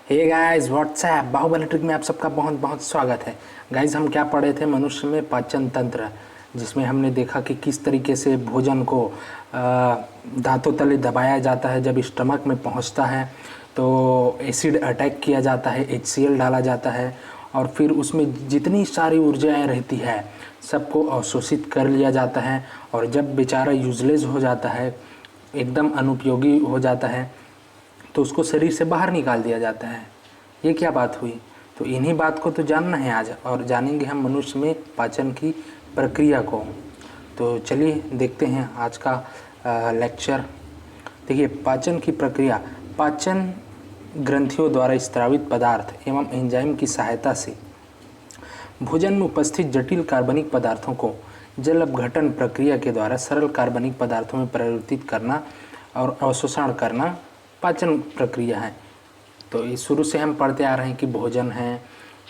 हे guys WhatsApp Baahubali trick में आप सबका बहुत बहुत स्वागत है। गाइस हम क्या पढ़े थे मनुष्य में पाचन तंत्र, जिसमें हमने देखा कि किस तरीके से भोजन को दांतों तले दबाया जाता है। जब स्टमक में पहुंचता है तो एसिड अटैक किया जाता है, HCl डाला जाता है और फिर उसमें जितनी सारी ऊर्जाएं रहती है सबको अवशोषित कर लिया जाता है। और जब बेचारा यूजलेस हो जाता है, एकदम अनुपयोगी हो जाता है, तो उसको शरीर से बाहर निकाल दिया जाता है। ये क्या बात हुई? तो इन्हीं बात को तो जानना है आज, और जानेंगे हम मनुष्य में पाचन की प्रक्रिया को। तो चलिए देखते हैं आज का लेक्चर। देखिए, पाचन की प्रक्रिया। पाचन ग्रंथियों द्वारा स्त्रावित पदार्थ एवं एंजाइम की सहायता से भोजन में उपस्थित जटिल कार्बनिक पदार्थों को जल अपघटन प्रक्रिया के द्वारा सरल कार्बनिक पदार्थों में परिवर्तित करना और अवशोषण करना पाचन प्रक्रिया है। तो इस शुरू से हम पढ़ते आ रहे हैं कि भोजन है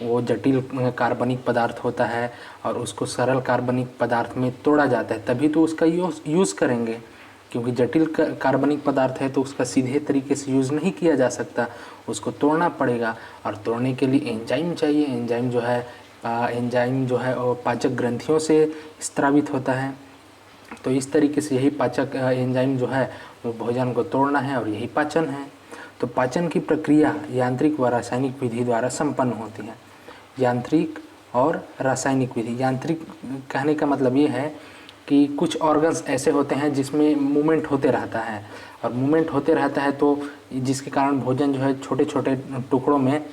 वो जटिल कार्बनिक पदार्थ होता है और उसको सरल कार्बनिक पदार्थ में तोड़ा जाता है, तभी तो उसका यूज़ करेंगे। क्योंकि जटिल कार्बनिक पदार्थ है तो उसका सीधे तरीके से यूज़ नहीं किया जा सकता, उसको तोड़ना पड़ेगा। और तोड़ने के लिए एंजाइम चाहिए। एंजाइम जो है वो पाचक ग्रंथियों से स्त्रावित होता है। तो इस तरीके से यही पाचक एंजाइम जो है वो भोजन को तोड़ना है और यही पाचन है। तो पाचन की प्रक्रिया यांत्रिक व रासायनिक विधि द्वारा संपन्न होती है। यांत्रिक और रासायनिक विधि। यांत्रिक कहने का मतलब ये है कि कुछ ऑर्गन्स ऐसे होते हैं जिसमें मूवमेंट होते रहता है, और मूवमेंट होते रहता है तो जिसके कारण भोजन जो है छोटे छोटे टुकड़ों में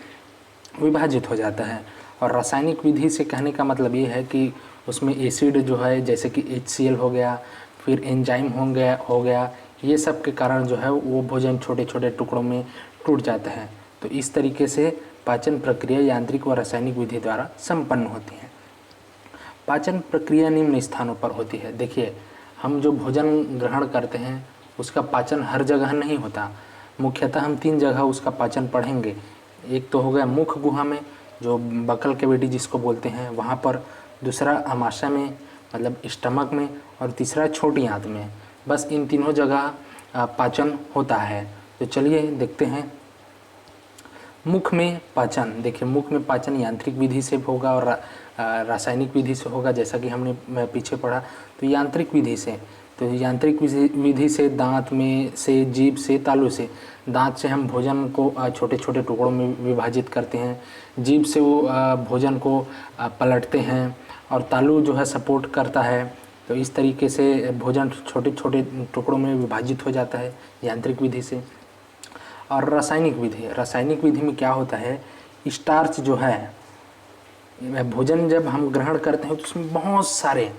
विभाजित हो जाता है। और रासायनिक विधि से कहने का मतलब ये है कि उसमें एसिड जो है, जैसे कि HCl हो गया, फिर एंजाइम हो गया, ये सब के कारण जो है वो भोजन छोटे छोटे टुकड़ों में टूट जाता है। तो इस तरीके से पाचन प्रक्रिया यांत्रिक व रासायनिक विधि द्वारा संपन्न होती है। पाचन प्रक्रिया निम्न स्थानों पर होती है। देखिए, हम जो भोजन ग्रहण करते हैं उसका पाचन हर जगह नहीं होता। मुख्यतः हम 3 जगह उसका पाचन पढ़ेंगे। एक तो हो गया मुख गुहा में, जो बकल कैविटी जिसको बोलते हैं, वहाँ पर। दूसरा आमाशय में मतलब स्टमक में, और तीसरा छोटी आंत में। बस इन तीनों जगह पाचन होता है। तो चलिए देखते हैं मुख में पाचन। देखिए, मुख में पाचन यांत्रिक विधि से होगा और रासायनिक विधि से होगा, जैसा कि हमने पीछे पढ़ा। तो यांत्रिक विधि से, तो यांत्रिक विधि से दांत में से, जीभ से, तालू से। दांत से हम भोजन को छोटे छोटे टुकड़ों में विभाजित करते हैं, जीभ से वो भोजन को पलटते हैं, और तालू जो है सपोर्ट करता है। तो इस तरीके से भोजन छोटे छोटे टुकड़ों में विभाजित हो जाता है यांत्रिक विधि से। और रासायनिक विधि में क्या होता है, स्टार्च जो है, भोजन जब हम ग्रहण करते हैं तो उसमें बहुत सारे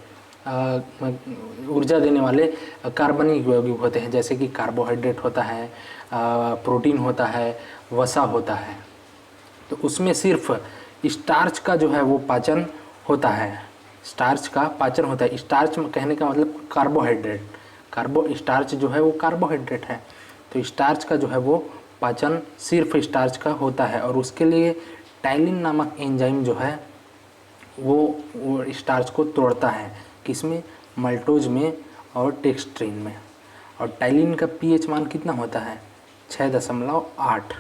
ऊर्जा देने वाले कार्बनिक यौगिक होते हैं, जैसे कि कार्बोहाइड्रेट होता है, प्रोटीन होता है, वसा होता है। तो उसमें सिर्फ स्टार्च का जो है वो पाचन होता है। स्टार्च का पाचन होता है। स्टार्च कहने का मतलब कार्बोहाइड्रेट। स्टार्च जो है वो कार्बोहाइड्रेट है। तो स्टार्च का जो है वो पाचन सिर्फ स्टार्च का होता है, और उसके लिए टाइलिन नामक एंजाइम जो है वो स्टार्च को तोड़ता है। किसमें? मल्टोज में और डेक्स्ट्रिन में। और टाइलिन का pH मान कितना होता है? 6.8,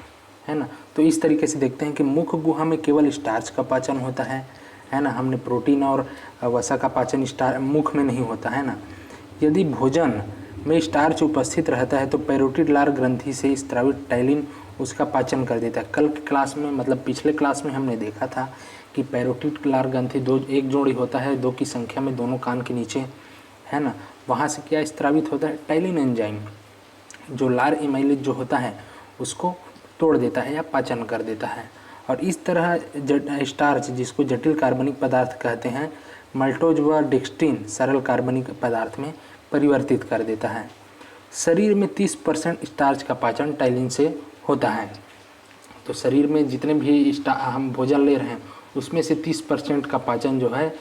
है ना। तो इस तरीके से देखते हैं कि मुख गुहा में केवल स्टार्च का पाचन होता है ना। हमने प्रोटीन और वसा का पाचन मुख में नहीं होता है ना। यदि भोजन में स्टार्च उपस्थित रहता है तो पैरोटिड लार ग्रंथि से स्त्रावित टाइलिन उसका पाचन कर देता है। कल की क्लास में, मतलब पिछले क्लास में हमने देखा था कि पैरोटिड लार ग्रंथि एक जोड़ी होता है, 2 की संख्या में, दोनों कान के नीचे, है ना। वहाँ से क्या स्त्रावित होता है? टाइलिन एंजाइम, जो लार एमाइलेज जो होता है उसको तोड़ देता है या पाचन कर देता है। और इस तरह स्टार्च, जिसको जटिल कार्बनिक पदार्थ कहते हैं, मल्टोज व डेक्स्ट्रिन सरल कार्बनिक पदार्थ में परिवर्तित कर देता है। शरीर में 30% स्टार्च का पाचन टाइलिन से होता है। तो शरीर में जितने भी हम भोजन ले रहे हैं उसमें से 30% का पाचन जो है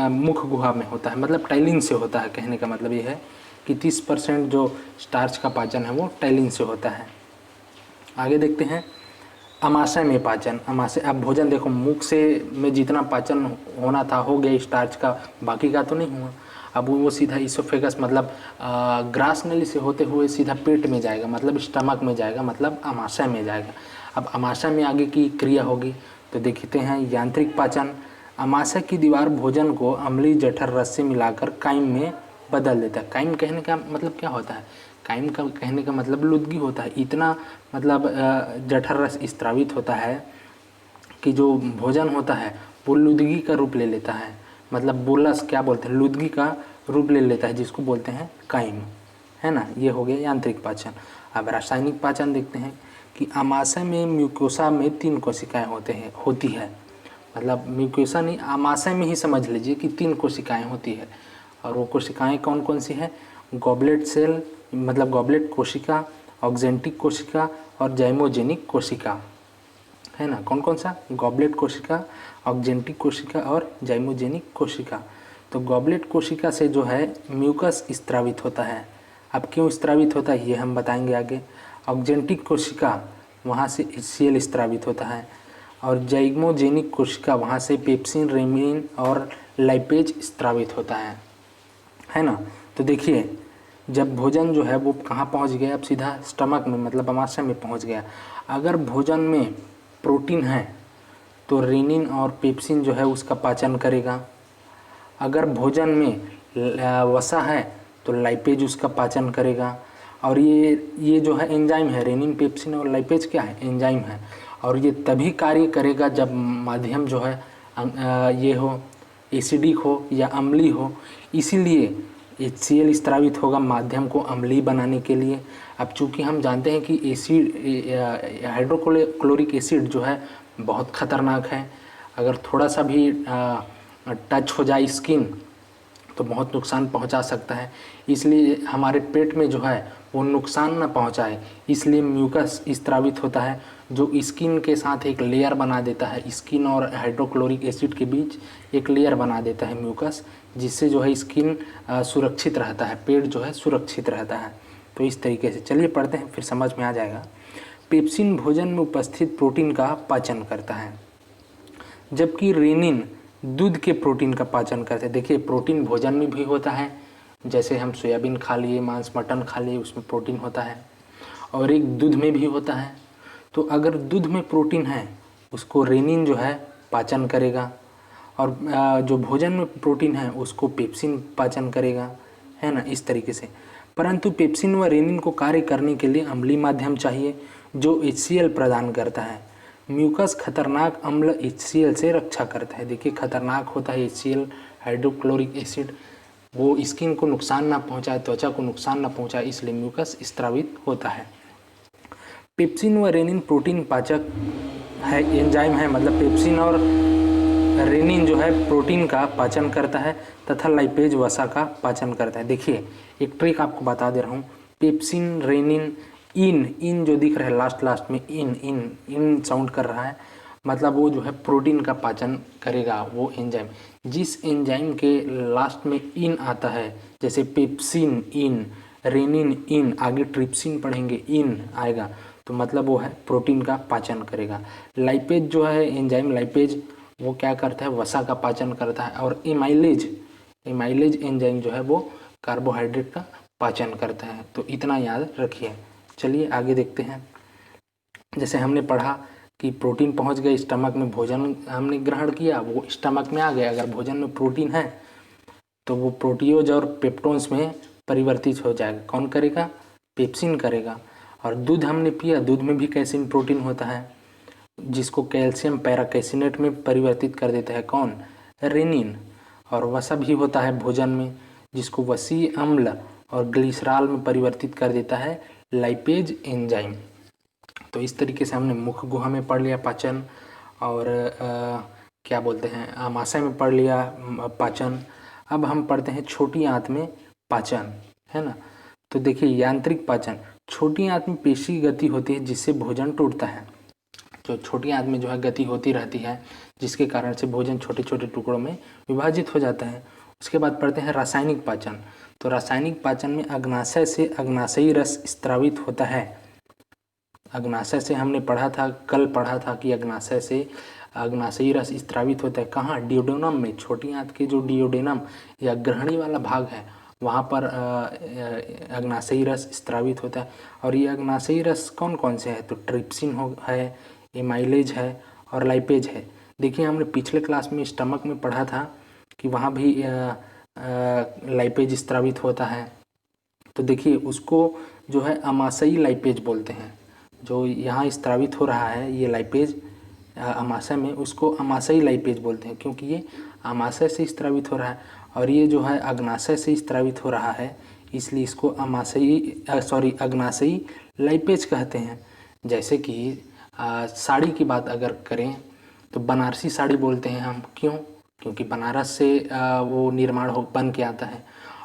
मुख गुहा में होता है, मतलब टाइलिन से होता है। कहने का मतलब ये है कि 30% जो स्टार्च का पाचन है वो टाइलिन से होता है। आगे देखते हैं आमाशय में पाचन। आमाशय, अब भोजन देखो, मुख से में जितना पाचन होना था हो गया स्टार्च का, बाकी का तो नहीं हुआ। अब वो सीधा इसोफेगस मतलब ग्रास नली से होते हुए सीधा पेट में जाएगा, मतलब स्टमक में जाएगा, मतलब आमाशय में जाएगा। अब आमाशय में आगे की क्रिया होगी तो देखते हैं यांत्रिक पाचन। आमाशय की दीवार भोजन को अम्लीय जठर रस से मिलाकर काइम में बदल देता है। काइम कहने का मतलब क्या होता है? काइम का कहने का मतलब लुदगी होता है। इतना मतलब जठर रस स्त्रावित होता है कि जो भोजन होता है वो लुदगी का रूप ले लेता है, मतलब बोलस क्या बोलते हैं, लुदगी का रूप ले लेता है, जिसको बोलते हैं काइम, है ना। ये हो गया यांत्रिक पाचन। अब रासायनिक पाचन देखते हैं कि आमाशय में म्यूकोसा में 3 कोशिकाएं होती है, मतलब म्यूकोसा नहीं, आमाशय में ही समझ लीजिए कि 3 कोशिकाएं होती है। और वो कोशिकाएं कौन कौन सी है? गॉबलेट सेल मतलब गॉबलेट कोशिका, ऑक्जेंटिक कोशिका और जाइमोजेनिक कोशिका, है ना। कौन कौन सा? गॉबलेट कोशिका, ऑक्जेंटिक कोशिका और जाइमोजेनिक कोशिका। तो गॉबलेट कोशिका से जो है म्यूकस स्त्रावित होता है। अब क्यों स्त्रावित होता है ये हम बताएंगे आगे। ऑक्जेंटिक कोशिका वहाँ से HCl स्त्रावित होता है, और जाइमोजेनिक कोशिका वहाँ से पेप्सिन, रेमिन और लाइपेज स्त्रावित होता है ना। तो देखिए जब भोजन जो है वो कहाँ पहुँच गया? अब सीधा स्टमक में मतलब आमाशय में पहुँच गया। अगर भोजन में प्रोटीन है तो रेनिन और पेप्सिन जो है उसका पाचन करेगा। अगर भोजन में वसा है तो लाइपेज उसका पाचन करेगा। और ये जो है एंजाइम है, रेनिन, पेप्सिन और लाइपेज क्या है? एंजाइम है। और ये तभी कार्य करेगा जब माध्यम जो है ये हो, एसिडिक हो या अम्लीय हो। इसीलिए HCl स्त्रावित होगा माध्यम को अम्लीय बनाने के लिए। अब चूंकि हम जानते हैं कि एसिड हाइड्रोक्लोरिक एसिड जो है बहुत ख़तरनाक है। अगर थोड़ा सा भी टच हो जाए स्किन तो बहुत नुकसान पहुंचा सकता है। इसलिए हमारे पेट में जो है वो नुकसान ना पहुंचाए, इसलिए म्यूकस स्त्रावित होता है जो स्किन के साथ एक लेयर बना देता है। स्किन और हाइड्रोक्लोरिक एसिड के बीच एक लेयर बना देता है म्यूकस, जिससे जो है स्किन सुरक्षित रहता है, पेट जो है सुरक्षित रहता है। तो इस तरीके से चलिए पढ़ते हैं, फिर समझ में आ जाएगा। पेप्सिन भोजन में उपस्थित प्रोटीन का पाचन करता है, जबकि रेनिन दूध के प्रोटीन का पाचन करते हैं। देखिए प्रोटीन भोजन में भी होता है, जैसे हम सोयाबीन खा लिए, मांस मटन खा लिए, उसमें प्रोटीन होता है। और एक दूध में भी होता है। तो अगर दूध में प्रोटीन है उसको रेनिन जो है पाचन करेगा, और जो भोजन में प्रोटीन है उसको पेप्सिन पाचन करेगा, है ना, इस तरीके से। परंतु पेप्सिन व रेनिन को कार्य करने के लिए अम्लीय माध्यम चाहिए जो HCl प्रदान करता है। म्यूकस खतरनाक अम्ल HCl से रक्षा करता है। देखिए खतरनाक होता है HCl, हाइड्रोक्लोरिक एसिड, वो स्किन को नुकसान ना पहुंचाए, त्वचा को नुकसान ना पहुंचाए, इसलिए म्यूकस स्त्रावित होता है। पेप्सिन व रेनिन प्रोटीन पाचक है, एंजाइम है, मतलब पेप्सिन और रेनिन जो है प्रोटीन का पाचन करता है तथा लाइपेज वसा का पाचन करता है। देखिए एक ट्रिक आपको बता दे रहा हूँ। पेप्सिन, रेनिन, इन जो दिख रहा है लास्ट में इन साउंड कर रहा है, मतलब वो जो है प्रोटीन का पाचन करेगा वो एंजाइम। जिस एंजाइम के लास्ट में इन आता है, जैसे पेप्सिन इन, रेनिन इन, आगे ट्रिप्सिन पढ़ेंगे इन आएगा, तो मतलब वो है प्रोटीन का पाचन करेगा। लाइपेज जो है एंजाइम, लाइपेज वो क्या करता है? वसा का पाचन करता है। और एमाइलेज एंजाइम जो है वो कार्बोहाइड्रेट का पाचन करता है। तो इतना याद रखिए। चलिए आगे देखते हैं। जैसे हमने पढ़ा कि प्रोटीन पहुंच गए स्टमक में, भोजन हमने ग्रहण किया, वो स्टमक में आ गया। अगर भोजन में प्रोटीन है तो वो प्रोटियोज और पेप्टोन्स में परिवर्तित हो जाएगा। कौन करेगा? पेप्सिन करेगा। और दूध हमने पिया, दूध में भी कैसिन प्रोटीन होता है, जिसको कैल्शियम पैराकैसिनेट में परिवर्तित कर देता है। कौन? रेनिन। और वसा भी होता है भोजन में, जिसको वसीय अम्ल और ग्लिसरॉल में परिवर्तित कर देता है लाइपेज एंजाइम। तो इस तरीके से हमने मुख गुहा में पढ़ लिया पाचन, और क्या बोलते हैं, आमाशय में पढ़ लिया पाचन। अब हम पढ़ते हैं छोटी आंत में पाचन, है ना। तो देखिए यांत्रिक पाचन, छोटी आंत में पेशी गति होती है जिससे भोजन टूटता है। जो छोटी आंत में जो है गति होती रहती है, जिसके कारण से भोजन छोटे छोटे टुकड़ों में विभाजित हो जाता है। उसके बाद पढ़ते हैं रासायनिक पाचन। तो रासायनिक पाचन में अग्नाशय से अग्नाशयी रस स्त्रावित होता है। अग्नाशय से हमने पढ़ा था, कल पढ़ा था कि अग्नाशय से अग्नाशयी रस स्त्रावित होता है कहाँ, डियोडेनम में। छोटी आंत के जो डियोडेनम या ग्रहणी वाला भाग है वहाँ पर अग्नाशयी रस स्त्रावित होता है। और ये अग्नाशयी रस कौन कौन से है, तो ट्रिप्सिन है, एमाइलेज है और लाइपेज है। देखिए हमने पिछले क्लास में स्टमक में पढ़ा था कि वहाँ भी लाइपेज स्त्रावित होता है। तो देखिए उसको जो है अमाशयी लाइपेज बोलते हैं। जो यहाँ स्त्रावित हो रहा है ये लाइपेज अमाशय में, उसको अमाशयी लाइपेज बोलते हैं क्योंकि ये अमाशय से स्त्रावित हो रहा है। और ये जो है अग्नाशय से स्त्रावित हो रहा है, इसलिए इसको अग्नाशयी लाइपेज कहते हैं। जैसे कि साड़ी की बात अगर करें तो बनारसी साड़ी बोलते हैं हम, क्यों, क्योंकि बनारस से वो निर्माण बन के आता है।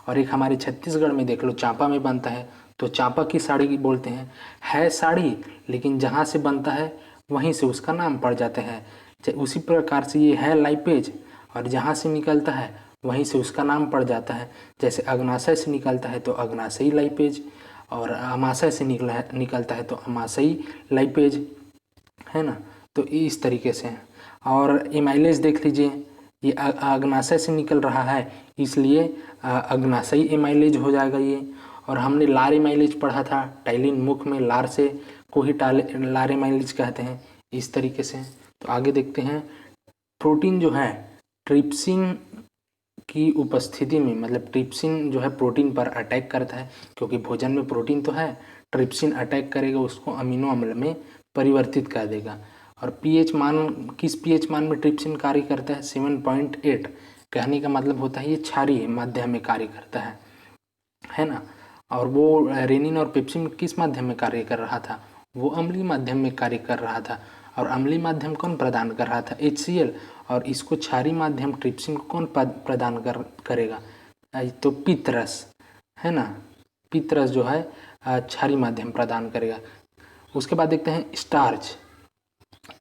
और एक हमारे छत्तीसगढ़ में देख लो चांपा में बनता है, तो चांपा की साड़ी बोलते हैं। है साड़ी लेकिन जहाँ से बनता है वहीं से उसका नाम पड़ जाता है। उसी प्रकार से ये है लाइपेज, और जहाँ से निकलता है वहीं से उसका नाम पड़ जाता है। जैसे अग्नाशय से निकलता है तो अग्नाशयी लाइपेज, और अमाशय से निकलता है तो अमाशयी लाइपेज, है ना। तो इस तरीके से है। और एमाइलेज देख लीजिए, ये अग्नाशय से निकल रहा है इसलिए अग्नाशयी एमाइलेज हो जाएगा ये। और हमने लार एमाइलेज पढ़ा था, टाइलिन मुख में लार से को ही लार एमाइलेज कहते हैं, इस तरीके से। तो आगे देखते हैं, प्रोटीन जो है ट्रिप्सिन की उपस्थिति में, मतलब ट्रिप्सिन जो है प्रोटीन पर अटैक करता है, क्योंकि भोजन में प्रोटीन तो है, ट्रिप्सिन अटैक करेगा उसको अमीनो अम्ल में परिवर्तित कर देगा। और पीएच मान, किस पीएच मान में ट्रिप्सिन कार्य करता है, 7.8। कहने का मतलब होता है ये क्षारीय माध्यम में कार्य करता है ना। और वो रेनिन और पेप्सिन किस माध्यम में कार्य कर रहा था, वो अम्लीय माध्यम में कार्य कर रहा था। और अम्लीय माध्यम कौन प्रदान कर रहा था, HCl। और इसको क्षारीय माध्यम ट्रिप्सिन को कौन प्रदान करेगा, तो पित्तरस, है ना। पित्तरस जो है क्षारीय माध्यम प्रदान करेगा। उसके बाद देखते हैं स्टार्च।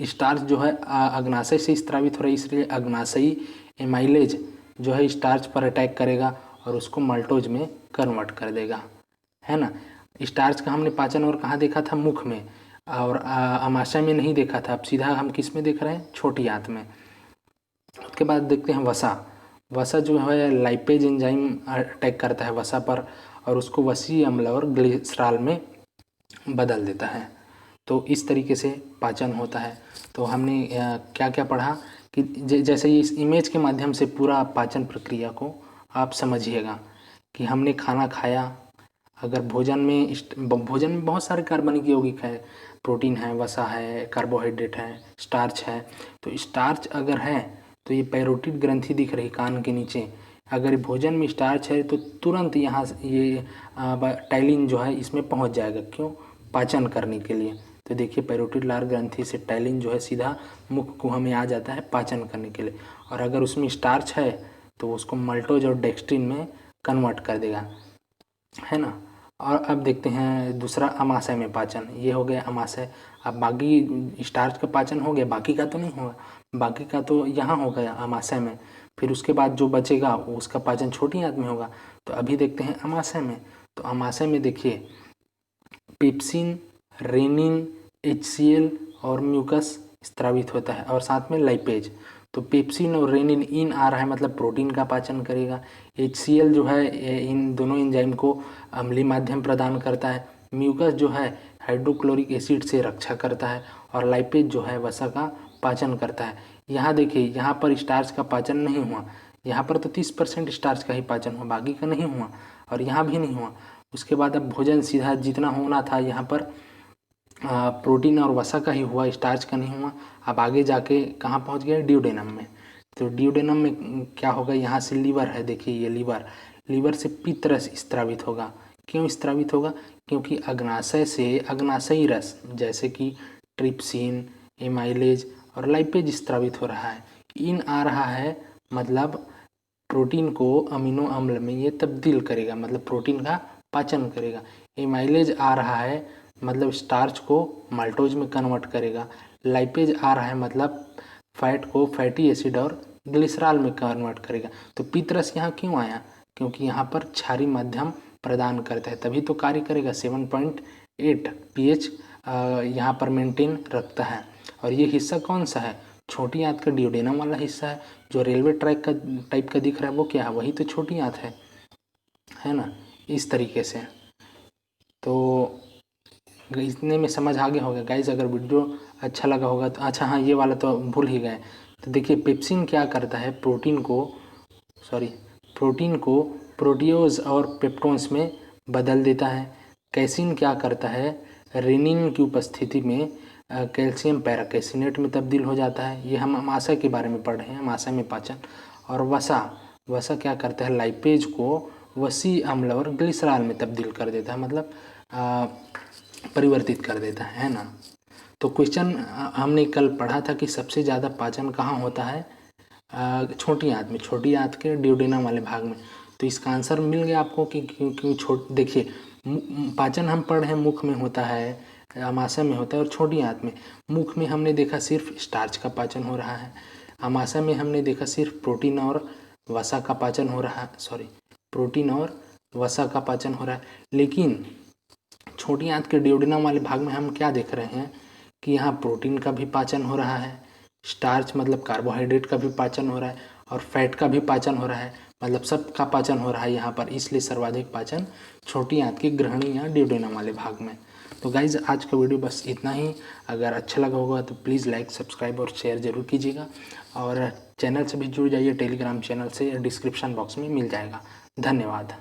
स्टार्च जो है अग्नाशय से स्त्रावित हो रही है, इसलिए अग्नाशयी एमाइलेज जो है स्टार्च पर अटैक करेगा और उसको माल्टोज में कन्वर्ट कर देगा, है ना। स्टार्च का हमने पाचन और कहाँ देखा था, मुख में, और अमाशय में नहीं देखा था। अब सीधा हम किस में देख रहे हैं, छोटी आंत में। उसके बाद देखते हैं वसा। वसा जो है लाइपेज एंजाइम अटैक करता है वसा पर, और उसको वसीय अम्ल और ग्लिसरॉल में बदल देता है। तो इस तरीके से पाचन होता है। तो हमने क्या क्या पढ़ा कि जैसे इस इमेज के माध्यम से पूरा पाचन प्रक्रिया को आप समझिएगा कि हमने खाना खाया, अगर भोजन में बहुत सारे कार्बनिक यौगिक है, प्रोटीन है, वसा है, कार्बोहाइड्रेट है, स्टार्च है। तो स्टार्च अगर है तो ये पैरोटिड ग्रंथि दिख रही कान के नीचे, अगर भोजन में स्टार्च है तो तुरंत यहाँ ये टाइलिन जो है इसमें पहुँच जाएगा, क्यों, पाचन करने के लिए। तो देखिए पैरोटिड लार ग्रंथि से टाइलिन जो है सीधा मुख गुहा में आ जाता है पाचन करने के लिए। और अगर उसमें स्टार्च है तो उसको मल्टोज और डेक्स्ट्रिन में कन्वर्ट कर देगा, है ना। और अब देखते हैं दूसरा अमाशय में पाचन, ये हो गया अमाशय। अब बाकी स्टार्च का पाचन हो गया, बाकी का तो नहीं होगा, बाकी का तो यहाँ हो गया अमाशय में। फिर उसके बाद जो बचेगा उसका पाचन छोटी आंत में होगा। तो अभी देखते हैं अमाशय में। तो अमाशय में देखिए पेप्सिन, रेनिन, HCl और म्यूकस स्त्रावित होता है, और साथ में लाइपेज। तो पेप्सिन और रेनिन इन आ रहा है मतलब प्रोटीन का पाचन करेगा। HCl जो है इन दोनों एंजाइम को अम्लीय माध्यम प्रदान करता है। म्यूकस जो है हाइड्रोक्लोरिक एसिड से रक्षा करता है, और लाइपेज जो है वसा का पाचन करता है। यहाँ देखिए, यहाँ पर स्टार्च का पाचन नहीं हुआ, यहाँ पर तो 30% स्टार्च का ही पाचन हुआ, बाकी का नहीं हुआ, और यहाँ भी नहीं हुआ। उसके बाद अब भोजन सीधा जितना होना था यहाँ पर प्रोटीन और वसा का ही हुआ, स्टार्च का नहीं हुआ। अब आगे जाके कहाँ पहुँच गया, ड्यूडेनम में। तो ड्यूडेनम में क्या होगा, यहाँ से लीवर है, देखिए ये लीवर से पित्तरस स्त्रावित होगा। क्यों स्त्रावित होगा, क्योंकि अग्नाशय से अग्नाशयी रस जैसे कि ट्रिप्सिन, एमाइलेज और लाइपेज स्त्रावित हो रहा है। इन आ रहा है मतलब प्रोटीन को अमीनो अम्ल में ये तब्दील करेगा, मतलब प्रोटीन का पाचन करेगा। एमाइलेज आ रहा है मतलब स्टार्च को माल्टोज में कन्वर्ट करेगा। लाइपेज आ रहा है मतलब फैट को फैटी एसिड और ग्लिसरॉल में कन्वर्ट करेगा। तो पित्तरस यहाँ क्यों आया, क्योंकि यहाँ पर क्षारीय माध्यम प्रदान करता है, तभी तो कार्य करेगा। 7.8 पीएच यहाँ पर मेंटेन रखता है। और ये हिस्सा कौन सा है? छोटी आंत का डियोडेनम वाला हिस्सा है। जो रेलवे ट्रैक का टाइप का दिख रहा है वो क्या है? वही तो छोटी आंत है ना, इस तरीके से। तो इतने में समझ आगे हो गया गाइज। अगर वीडियो अच्छा लगा होगा तो अच्छा हाँ, ये वाला तो भूल ही गए। तो देखिए पेप्सिन क्या करता है, प्रोटीन को प्रोटियोज और पेप्टोन्स में बदल देता है। कैसीन क्या करता है, रेनिन की उपस्थिति में कैल्शियम पैराकैसिनेट में तब्दील हो जाता है। ये हम अमाशय के बारे में पढ़ रहे हैं, अमाशय में पाचन। और वसा क्या करता है, लाइपेज को वसी अम्ल और ग्लिसरॉल में तब्दील कर देता है, मतलब परिवर्तित कर देता है ना। तो क्वेश्चन हमने कल पढ़ा था कि सबसे ज़्यादा पाचन कहाँ होता है, छोटी आंत में, छोटी आंत के ड्यूडेनम वाले भाग में। तो इसका आंसर मिल गया आपको कि क्यों देखिए पाचन हम पढ़ रहे हैं मुख में होता है, अमाशय में होता है और छोटी आंत में। मुख में हमने देखा सिर्फ स्टार्च का पाचन हो रहा है, अमाशय में हमने देखा सिर्फ प्रोटीन और वसा का पाचन हो रहा है, प्रोटीन और वसा का पाचन हो रहा है। लेकिन छोटी आंत के ड्यूडेनम वाले भाग में हम क्या देख रहे हैं कि यहाँ प्रोटीन का भी पाचन हो रहा है, स्टार्च मतलब कार्बोहाइड्रेट का भी पाचन हो रहा है, और फैट का भी पाचन हो रहा है, मतलब सब का पाचन हो रहा है यहाँ पर। इसलिए सर्वाधिक पाचन छोटी आंत की ग्रहणी या ड्यूडेनम वाले भाग में। तो गाइज आज का वीडियो बस इतना ही। अगर अच्छा लगा होगा तो प्लीज़ लाइक, सब्सक्राइब और शेयर ज़रूर कीजिएगा। और चैनल से भी जुड़ जाइए, टेलीग्राम चैनल से डिस्क्रिप्शन बॉक्स में मिल जाएगा। धन्यवाद।